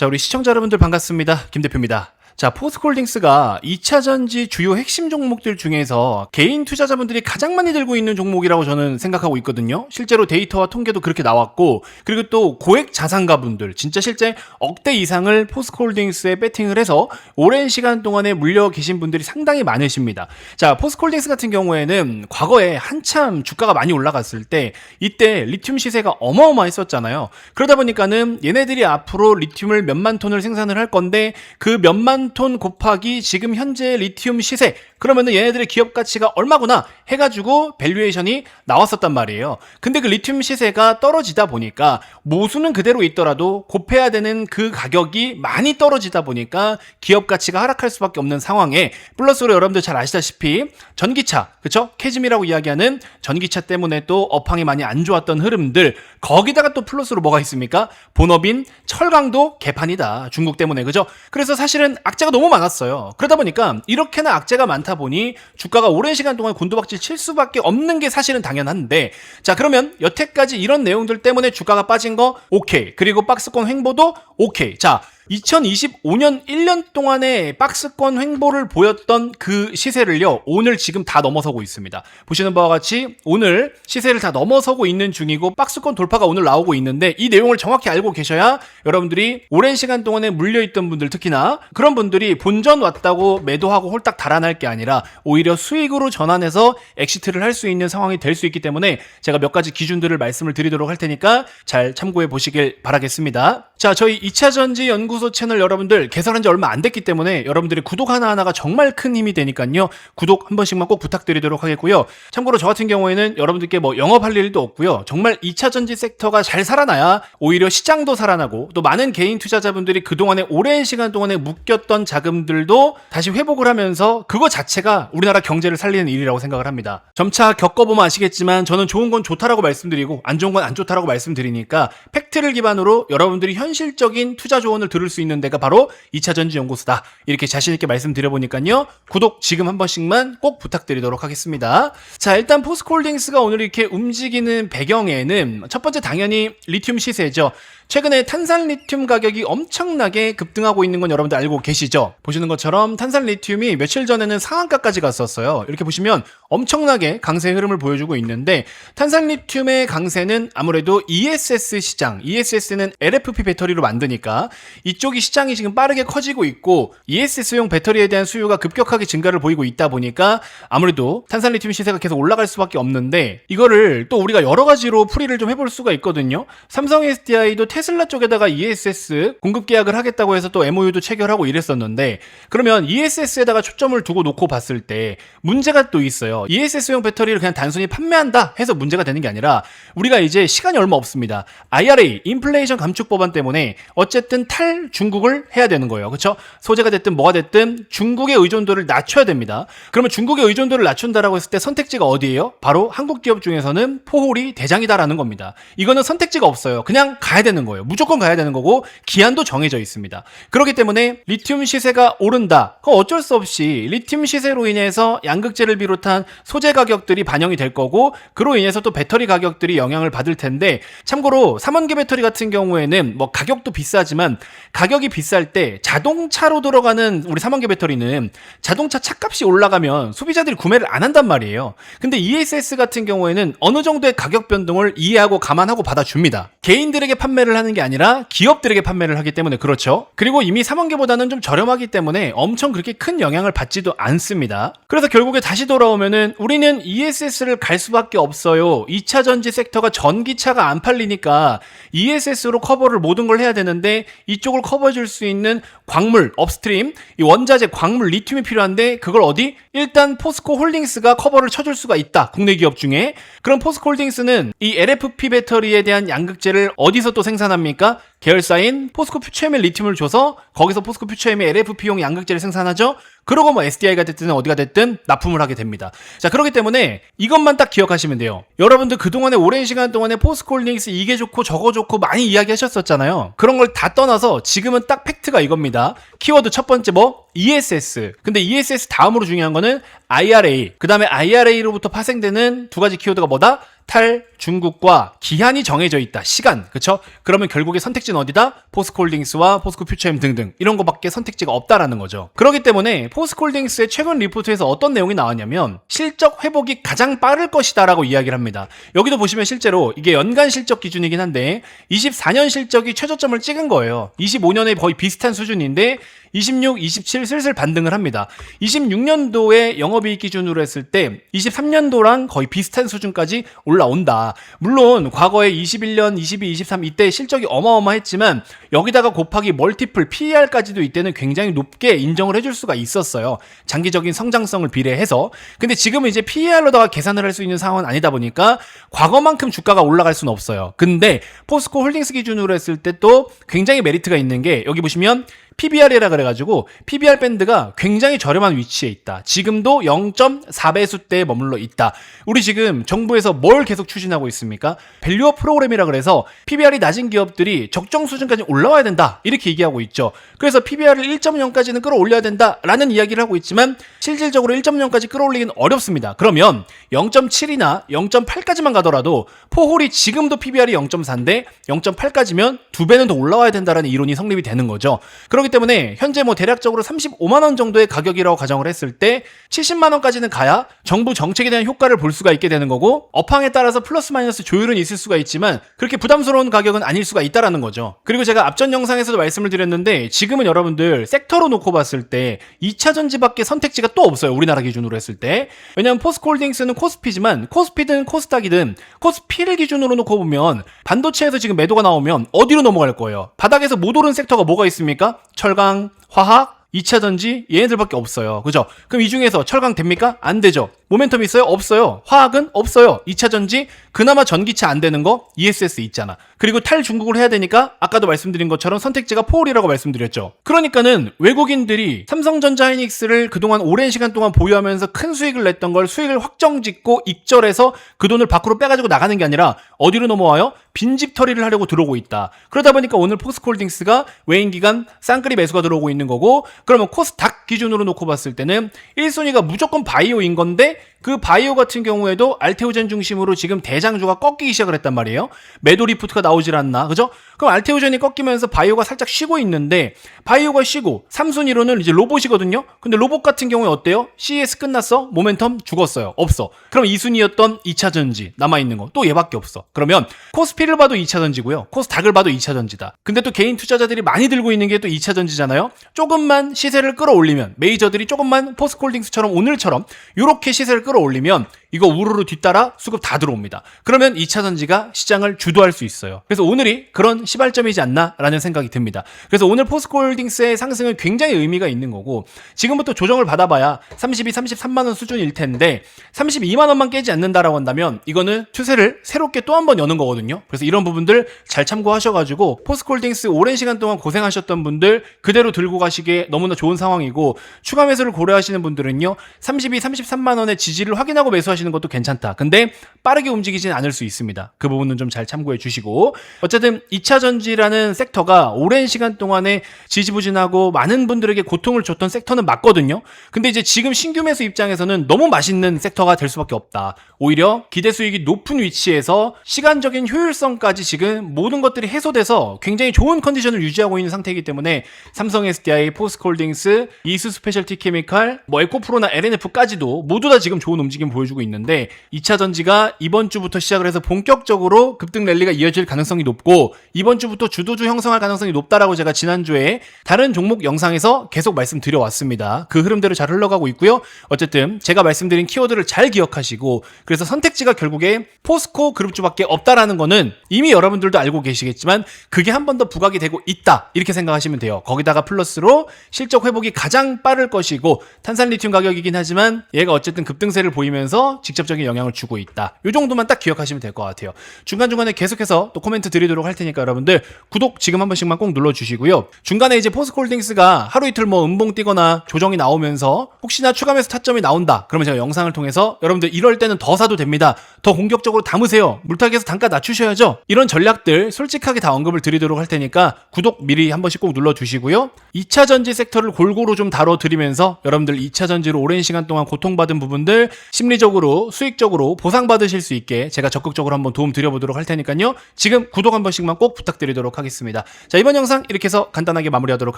자, 우리 시청자 여러분들 반갑습니다. 김 대표입니다. 자, 포스코홀딩스가 2차전지 주요 핵심 종목들 중에서 개인 투자자분들이 가장 많이 들고 있는 종목이라고 저는 생각하고 있거든요. 실제로 데이터와 통계도 그렇게 나왔고, 그리고 또 고액 자산가분들, 진짜 실제 억대 이상을 포스코홀딩스에 배팅을 해서 오랜 시간 동안에 물려 계신 분들이 상당히 많으십니다. 자, 포스코홀딩스 같은 경우에는 과거에 한참 주가가 많이 올라갔을 때 이때 리튬 시세가 어마어마했었잖아요. 그러다 보니까는 얘네들이 앞으로 리튬을 몇만 톤을 생산을 할 건데 그 몇만 톤 곱하기 지금 현재 리튬 시세, 그러면은 얘네들의 기업 가치가 얼마구나 해가지고 밸류에이션이 나왔었단 말이에요. 근데 그 리튬 시세가 떨어지다 보니까 모수는 그대로 있더라도 곱해야 되는 그 가격이 많이 떨어지다 보니까 기업 가치가 하락할 수밖에 없는 상황에, 플러스로 여러분들 잘 아시다시피 전기차, 그쵸? 캐즘이라고 이야기하는 전기차 때문에 또 업황이 많이 안 좋았던 흐름들, 거기다가 또 플러스로 뭐가 있습니까? 본업인 철강도 개판이다, 중국 때문에, 그죠? 그래서 사실은 악재가 너무 많았어요. 그러다 보니까 이렇게나 악재가 많다 보니 주가가 오랜 시간 동안 곤두박질 칠 수밖에 없는 게 사실은 당연한데, 자, 그러면 여태까지 이런 내용들 때문에 주가가 빠진 거 오케이, 그리고 박스권 횡보도 오케이. 자, 2025년 1년 동안의 박스권 횡보를 보였던 그 시세를요, 오늘 지금 다 넘어서고 있습니다. 보시는 바와 같이 오늘 시세를 다 넘어서고 있는 중이고, 박스권 돌파가 오늘 나오고 있는데, 이 내용을 정확히 알고 계셔야 여러분들이 오랜 시간 동안에 물려있던 분들, 특히나 그런 분들이 본전 왔다고 매도하고 홀딱 달아날 게 아니라 오히려 수익으로 전환해서 엑시트를 할 수 있는 상황이 될 수 있기 때문에 제가 몇 가지 기준들을 말씀을 드리도록 할 테니까 잘 참고해 보시길 바라겠습니다. 자, 저희 2차전지 연구소 채널 여러분들 개설한 지 얼마 안 됐기 때문에 여러분들의 구독 하나하나가 정말 큰 힘이 되니까요, 구독 한 번씩만 꼭 부탁드리도록 하겠고요. 참고로 저 같은 경우에는 여러분들께 뭐 영업할 일도 없고요, 정말 2차전지 섹터가 잘 살아나야 오히려 시장도 살아나고, 또 많은 개인 투자자분들이 그동안에 오랜 시간 동안에 묶였던 자금들도 다시 회복을 하면서 그거 자체가 우리나라 경제를 살리는 일이라고 생각을 합니다. 점차 겪어보면 아시겠지만 저는 좋은 건 좋다라고 말씀드리고 안 좋은 건 안 좋다라고 말씀드리니까 팩트를 기반으로 여러분들이 현실적인 투자 조언을 들을 수 있는 데가 바로 2차전지 연구소다, 이렇게 자신있게 말씀드려보니까요, 구독 지금 한 번씩만 꼭 부탁드리도록 하겠습니다. 자, 일단 포스코홀딩스가 오늘 이렇게 움직이는 배경에는 첫 번째 당연히 리튬 시세죠. 최근에 탄산 리튬 가격이 엄청나게 급등하고 있는 건 여러분들 알고 계시죠? 보시는 것처럼 탄산 리튬이 며칠 전에는 상한가까지 갔었어요. 이렇게 보시면 엄청나게 강세 흐름을 보여주고 있는데, 탄산 리튬의 강세는 아무래도 ESS 시장, ESS는 LFP 배터리로 만드니까 이쪽이 시장이 지금 빠르게 커지고 있고, ESS용 배터리에 대한 수요가 급격하게 증가를 보이고 있다 보니까 아무래도 탄산 리튬 시세가 계속 올라갈 수밖에 없는데, 이거를 또 우리가 여러 가지로 풀이를 좀 해볼 수가 있거든요. 삼성 SDI도 테슬라 쪽에다가 ESS 공급 계약을 하겠다고 해서 또 MOU도 체결하고 이랬었는데, 그러면 ESS에다가 초점을 두고 놓고 봤을 때 문제가 또 있어요. ESS용 배터리를 그냥 단순히 판매한다 해서 문제가 되는 게 아니라, 우리가 이제 시간이 얼마 없습니다. IRA, 인플레이션 감축 법안 때문에 어쨌든 탈중국을 해야 되는 거예요. 그렇죠? 소재가 됐든 뭐가 됐든 중국의 의존도를 낮춰야 됩니다. 그러면 중국의 의존도를 낮춘다라고 했을 때 선택지가 어디예요? 바로 한국 기업 중에서는 포홀이 대장이다라는 겁니다. 이거는 선택지가 없어요. 그냥 가야 되는 거예요. 무조건 가야 되는 거고 기한도 정해져 있습니다. 그렇기 때문에 리튬 시세가 오른다, 그럼 어쩔 수 없이 리튬 시세로 인해서 양극재를 비롯한 소재 가격들이 반영이 될 거고, 그로 인해서 또 배터리 가격들이 영향을 받을 텐데, 참고로 3원계 배터리 같은 경우에는 뭐 가격도 비싸지만, 가격이 비쌀 때 자동차로 들어가는 우리 3원계 배터리는 자동차 차값이 올라가면 소비자들이 구매를 안 한단 말이에요. 근데 ESS 같은 경우에는 어느 정도의 가격 변동을 이해하고 감안하고 받아줍니다. 개인들에게 판매를 하는 게 아니라 기업들에게 판매를 하기 때문에 그렇죠. 그리고 이미 3원계보다는 좀 저렴하기 때문에 엄청 그렇게 큰 영향을 받지도 않습니다. 그래서 결국에 다시 돌아오면은 우리는 ESS를 갈 수밖에 없어요. 2차전지 섹터가 전기차가 안 팔리니까 ESS로 커버를 모든 걸 해야 되는데, 이쪽을 커버해줄 수 있는 광물, 업스트림, 이 원자재, 광물, 리튬이 필요한데 그걸 어디? 일단 포스코홀딩스가 커버를 쳐줄 수가 있다, 국내 기업 중에. 그럼 포스코홀딩스는 이 LFP 배터리에 대한 양극재를 어디서 또 생산합니까? 계열사인 포스코 퓨처엠에 리튬을 줘서 거기서 포스코 퓨처엠이 LFP용 양극재를 생산하죠. 그러고 뭐 SDI가 됐든 어디가 됐든 납품을 하게 됩니다. 자, 그렇기 때문에 이것만 딱 기억하시면 돼요. 여러분들 그동안에 오랜 시간 동안에 포스코홀딩스 이게 좋고 저거 좋고 많이 이야기하셨었잖아요. 그런 걸 다 떠나서 지금은 딱 팩트가 이겁니다. 키워드 첫 번째 뭐? ESS. 근데 ESS 다음으로 중요한 거는 IRA. 그 다음에 IRA로부터 파생되는 두 가지 키워드가 뭐다? 탈, 중국과 기한이 정해져 있다. 시간. 그쵸? 그러면 결국에 선택지는 어디다? 포스코홀딩스와 포스코퓨처엠 등등 이런 거밖에 선택지가 없다라는 거죠. 그렇기 때문에 포스코홀딩스의 최근 리포트에서 어떤 내용이 나왔냐면 실적 회복이 가장 빠를 것이다 라고 이야기를 합니다. 여기도 보시면 실제로 이게 연간 실적 기준이긴 한데 24년 실적이 최저점을 찍은 거예요. 25년에 거의 비슷한 수준인데 26, 27 슬슬 반등을 합니다. 26년도에 영업이익 기준으로 했을 때 23년도랑 거의 비슷한 수준까지 올라온다. 물론 과거에 21년, 22, 23 이때 실적이 어마어마했지만 여기다가 곱하기 멀티플 PER까지도 이때는 굉장히 높게 인정을 해줄 수가 있었어요. 장기적인 성장성을 비례해서. 근데 지금은 이제 PER로다가 계산을 할 수 있는 상황은 아니다 보니까 과거만큼 주가가 올라갈 수는 없어요. 근데 포스코 홀딩스 기준으로 했을 때 또 굉장히 메리트가 있는 게 여기 보시면 PBR이라 그래가지고 PBR 밴드가 굉장히 저렴한 위치에 있다. 지금도 0.4배수대에 머물러 있다. 우리 지금 정부에서 뭘 계속 추진하고 있습니까? 밸류업 프로그램이라 그래서 PBR이 낮은 기업들이 적정 수준까지 올라와야 된다. 이렇게 얘기하고 있죠. 그래서 PBR을 1.0까지는 끌어올려야 된다라는 이야기를 하고 있지만 실질적으로 1.0까지 끌어올리기는 어렵습니다. 그러면 0.7이나 0.8까지만 가더라도 포홀이 지금도 PBR이 0.4인데 0.8까지면 2배는 더 올라와야 된다라는 이론이 성립이 되는 거죠. 그렇기 때문에 현재 뭐 대략적으로 35만원 정도의 가격이라고 가정을 했을 때 70만원까지는 가야 정부 정책에 대한 효과를 볼 수가 있게 되는 거고 업황에 따라서 플러스 마이너스 조율은 있을 수가 있지만 그렇게 부담스러운 가격은 아닐 수가 있다라는 거죠. 그리고 제가 앞전 영상에서도 말씀을 드렸는데 지금은 여러분들 섹터로 놓고 봤을 때 2차전지밖에 선택지가 또 없어요. 우리나라 기준으로 했을 때. 왜냐면 포스코홀딩스는 코스피지만 코스피든 코스닥이든 코스피를 기준으로 놓고 보면 반도체에서 지금 매도가 나오면 어디로 넘어갈 거예요? 바닥에서 못 오른 섹터가 뭐가 있습니까? 철강, 화학, 2차전지 얘네들밖에 없어요. 그죠? 그럼 이 중에서 철강 됩니까? 안 되죠. 모멘텀 있어요? 없어요. 화학은 없어요. 2차전지 그나마 전기차 안 되는 거 ESS 있잖아. 그리고 탈중국을 해야 되니까 아까도 말씀드린 것처럼 선택지가 포홀이라고 말씀드렸죠. 그러니까는 외국인들이 삼성전자 하이닉스를 그동안 오랜 시간 동안 보유하면서 큰 수익을 냈던 걸 수익을 확정짓고 익절해서 그 돈을 밖으로 빼가지고 나가는 게 아니라 어디로 넘어와요? 빈집 처리를 하려고 들어오고 있다. 그러다 보니까 오늘 포스코홀딩스가 외인 기관 쌍끌이 매수가 들어오고 있는 거고 그러면 코스닥 기준으로 놓고 봤을 때는 1순위가 무조건 바이오인 건데 그 바이오 같은 경우에도 알테오젠 중심으로 지금 대장주가 꺾이기 시작을 했단 말이에요. 매도 리포트가 나오질 않나. 그죠? 그럼 알테오젠이 꺾이면서 바이오가 살짝 쉬고 있는데 바이오가 쉬고 3순위로는 이제 로봇이거든요. 근데 로봇 같은 경우에 어때요? CES 끝났어? 모멘텀 죽었어요. 없어. 그럼 2순위였던 2차전지 남아있는 거 또 얘밖에 없어. 그러면 코스피를 봐도 2차전지고요. 코스닥을 봐도 2차전지다. 근데 또 개인 투자자들이 많이 들고 있는 게 또 2차전지잖아요. 조금만 시세를 끌어올리면 메이저들이 조금만 포스코홀딩스처럼 오늘처럼 이렇게 시세를 끌어올리면 이거 우르르 뒤따라 수급 다 들어옵니다. 그러면 2차전지가 시장을 주도할 수 있어요. 그래서 오늘이 그런 시발점이지 않나라는 생각이 듭니다. 그래서 오늘 포스코홀딩스의 상승은 굉장히 의미가 있는 거고 지금부터 조정을 받아봐야 32, 33만원 수준일 텐데 32만원만 깨지 않는다라고 한다면 이거는 추세를 새롭게 또 한 번 여는 거거든요. 그래서 이런 부분들 잘 참고하셔가지고 포스코홀딩스 오랜 시간 동안 고생하셨던 분들 그대로 들고 가시기에 너무나 좋은 상황이고 추가 매수를 고려하시는 분들은요 32, 33만원의 지지를 확인하고 매수하시는 것도 괜찮다. 근데 빠르게 움직이진 않을 수 있습니다. 그 부분은 좀 잘 참고해 주시고 어쨌든 2차전지라는 섹터가 오랜 시간 동안에 지지부진하고 많은 분들에게 고통을 줬던 섹터는 맞거든요. 근데 이제 지금 신규 매수 입장에서는 너무 맛있는 섹터가 될 수밖에 없다. 오히려 기대 수익이 높은 위치에서 시간적인 효율성까지 지금 모든 것들이 해소돼서 굉장히 좋은 컨디션을 유지하고 있는 상태이기 때문에 삼성 SDI, 포스코홀딩스, 이수 스페셜티 케미칼, 뭐 에코프로나 LNF까지도 모두 다 지금 좋은 움직임 보여주고 있는데 2차전지가 이번 주부터 시작을 해서 본격적으로 급등 랠리가 이어질 가능성이 높고 이번 주부터 주도주 형성할 가능성이 높다라고 제가 지난주에 다른 종목 영상에서 계속 말씀드려왔습니다. 그 흐름대로 잘 흘러가고 있고요. 어쨌든 제가 말씀드린 키워드를 잘 기억하시고 그래서 선택지가 결국에 포스코 그룹주밖에 없다라는 거는 이미 여러분들도 알고 계시겠지만 그게 한 번 더 부각이 되고 있다 이렇게 생각하시면 돼요. 거기다가 플러스로 실적 회복이 가장 빠를 것이고 탄산리튬 가격이긴 하지만 얘가 어쨌든 급등세를 보이면서 직접적인 영향을 주고 있다. 이 정도만 딱 기억하시면 될 것 같아요. 중간중간에 계속해서 또 코멘트 드리도록 할 테니까 여러분들 구독 지금 한 번씩만 꼭 눌러주시고요. 중간에 이제 포스코홀딩스가 하루 이틀 뭐 음봉 뛰거나 조정이 나오면서 혹시나 추가 매수 타점이 나온다. 그러면 제가 영상을 통해서 여러분들 이럴 때는 더 사도 됩니다. 더 공격적으로 담으세요. 물타기에서 단가 낮추셔야죠. 이런 전략들 솔직하게 다 언급을 드리도록 할 테니까 구독 미리 한 번씩 꼭 눌러주시고요. 2차전지 섹터를 골고루 좀 다뤄드리면서 여러분들 2차전지로 오랜 시간 동안 고통받은 부분들 심리적으로 앞으로도 수익적으로 보상받으실 수 있게 제가 적극적으로 한번 도움 드려보도록 할 테니까요. 지금 구독 한 번씩만 꼭 부탁드리도록 하겠습니다. 자, 이번 영상 이렇게 해서 간단하게 마무리하도록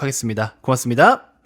하겠습니다. 고맙습니다.